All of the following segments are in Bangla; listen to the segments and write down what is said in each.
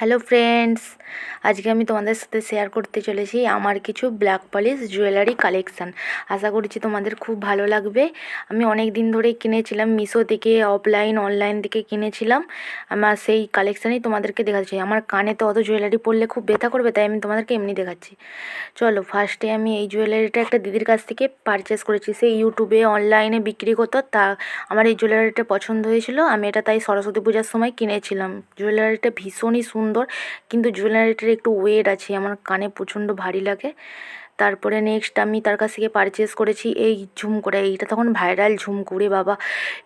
হ্যালো ফ্রেন্ডস, আজকে আমি তোমাদের সাথে শেয়ার করতে চলেছি আমার কিছু ব্ল্যাক পলিশ জুয়েলারি কালেকশান। আশা করছি তোমাদের খুব ভালো লাগবে। আমি অনেক দিন ধরেই কিনেছিলাম, মিশো থেকে, অনলাইন থেকে কিনেছিলাম। আমার সেই কালেকশানই তোমাদেরকে দেখাচ্ছি। আমার কানে তো অত জুয়েলারি পরলে খুব ব্যথা করবে, তাই আমি তোমাদেরকে এমনি দেখাচ্ছি। চলো, ফার্স্টে আমি এই জুয়েলারিটা একটা দিদির কাছ থেকে পারচেস করেছি। সেই ইউটিউবে অনলাইনে বিক্রি করতো, তা আমার এই জুয়েলারিটা পছন্দ হয়েছিল, আমি এটা তাই সরস্বতী পূজার সময় কিনেছিলাম। জুয়েলারিটা ভীষণই সুন্দর, কিন্তু জুয়েলারিটার একটু ওয়েট আছে, আমার কানে প্রচণ্ড ভারী লাগে। তারপরে নেক্সট আমি তার কাছ থেকে পারচেস করেছি এই ঝুমকোটা। এইটা তখন ভাইরাল ঝুমকো রে বাবা,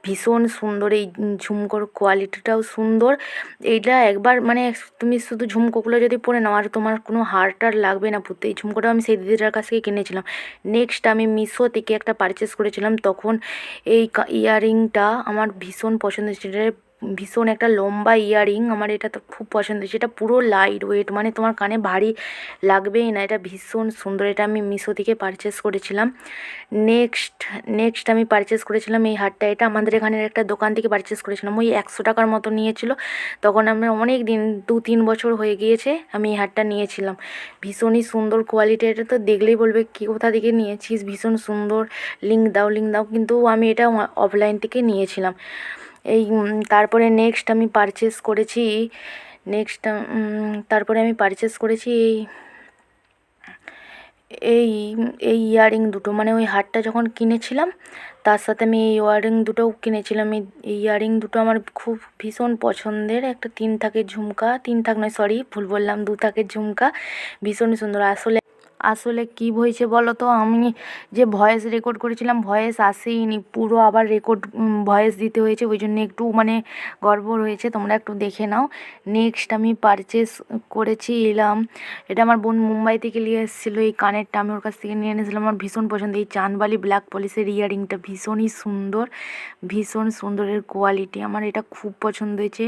ভীষণ সুন্দর। এই ঝুমকোর কোয়ালিটিটাও সুন্দর। এইটা একবার মানে তুমি শুধু ঝুমকোগুলো যদি পরে নাও, আর তোমার কোনো হারটার লাগবে না পরতে। এই ঝুমকোটা আমি সেই দিদিটার কাছ থেকে কিনেছিলাম। নেক্সট আমি মিশো থেকে একটা পারচেস করেছিলাম, তখন এই ইয়াররিংটা আমার ভীষণ পছন্দ ছিল। ভীষণ একটা লম্বা ইয়াররিং, আমার এটা তো খুব পছন্দ হয়েছে। এটা পুরো লাইট ওয়েট, মানে তোমার কানে ভারী লাগবেই না। এটা ভীষণ সুন্দর, এটা আমি মিশো থেকে পারচেস করেছিলাম। নেক্সট আমি পারচেস করেছিলাম এই হারটা। এটা আমাদের এখানের একটা দোকান থেকে পারচেস করেছিলাম, ওই 100 টাকার মতো নিয়েছিল। তখন আমরা অনেক দিন, 2-3 বছর হয়ে গিয়েছে আমি এই হারটা নিয়েছিলাম। ভীষণই সুন্দর কোয়ালিটি, এটা তো দেখলেই বলবে কী কোথা থেকে নিয়েছিস, ভীষণ সুন্দর, লিঙ্ক দাও। কিন্তু আমি এটা অফলাইন থেকে নিয়েছিলাম। তারপরে নেক্সট আমি পারচেস করেছি নেক্সট তারপরে আমি পারচেস করেছি এই এই ইয়াররিং দুটো। মানে ওই হারটা যখন কিনেছিলাম, তার সাথে আমি এই ইয়াররিং দুটোও কিনেছিলাম। এই ইয়াররিং দুটো আমার খুব ভীষণ পছন্দের। একটা 3 থাকের ঝুমকা, 3 থাক নয়, সরি ভুল বললাম, 2 থাকের ঝুমকা, ভীষণই সুন্দর। আসলে কী হয়েছে বলো তো, আমি যে ভয়েস রেকর্ড করেছিলাম, ভয়েস আসেইনি পুরো, আবার ভয়েস দিতে হয়েছে, ওই জন্য একটু মানে গড়বড় হয়েছে, তোমরা একটু দেখে নাও। নেক্সট আমি পারচেস করেছি এটা আমার বোন মুম্বাই থেকে নিয়ে এসেছিলো। এই কানেরটা আমি ওর কাছ থেকে নিয়ে এনেছিলাম, আমার ভীষণ পছন্দ। এই চাঁদবালি ব্ল্যাক পলিশের ইয়াররিংটা ভীষণই সুন্দর, ভীষণ সুন্দরের কোয়ালিটি, আমার এটা খুব পছন্দ হয়েছে।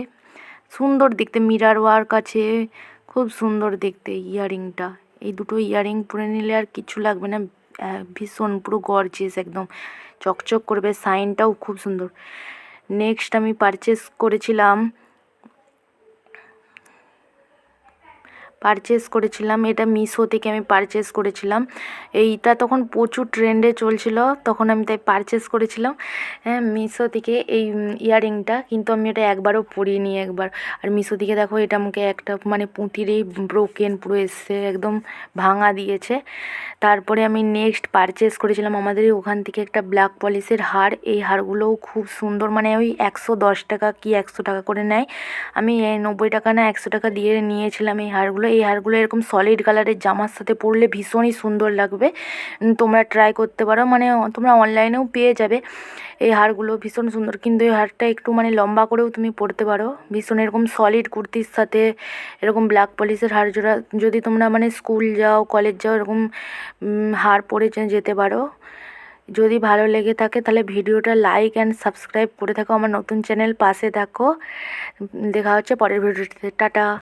সুন্দর দেখতে, মিরার ওয়ার্ক আছে, খুব সুন্দর দেখতে ইয়াররিংটা। এই দুটো ইয়াররিং পরে নিলে আর কিছু লাগবে না, ভীষণ পুরো গর্জিয়াস, একদম চকচক করবে, সাইনটাও খুব সুন্দর। নেক্সট আমি পারচেস করেছিলাম এটা মিশো থেকে আমি পারচেস করেছিলাম। এইটা তখন প্রচুর ট্রেন্ডে চলছিল, তখন আমি তাই পারচেস করেছিলাম মিশো থেকে এই ইয়াররিংটা। কিন্তু আমি এটা একবারও পরিনি একবার। আর মিশো থেকে দেখো, এটা আমাকে একটা মানে পুঁতিরই ব্রোকেন পুরো এসছে, একদম ভাঙা দিয়েছে। তারপরে আমি নেক্সট পারচেস করেছিলাম আমাদের ওখান থেকে একটা ব্ল্যাক পলিশের হার। এই হারগুলোও খুব সুন্দর, মানে ওই 110 টাকা কি 100 টাকা করে নেয়। আমি 90 টাকা না 100 টাকা দিয়ে নিয়েছিলাম এই হারগুলো। এই হারগুলো এরকম সলিড কালারের জামার সাথে পরলে ভীষণই সুন্দর লাগবে। তোমরা ট্রাই করতে পারো, মানে তোমরা অনলাইনেও পেয়ে যাবে। এই হারগুলো ভীষণ সুন্দর, কিন্তু এই হারটা একটু মানে লম্বা করেও তুমি পরতে পারো। ভীষণ এরকম সলিড কুর্তির সাথে এরকম ব্ল্যাক পলিশের হার জোড়া, যদি তোমরা মানে স্কুল যাও, কলেজ যাও, এরকম হার পরে যেতে পারো। যদি ভালো লেগে থাকে তাহলে ভিডিওটা লাইক অ্যান্ড সাবস্ক্রাইব করে থাকো, আমার নতুন চ্যানেল পাশে থাকো। দেখা হচ্ছে পরের ভিডিওতে, টাটা।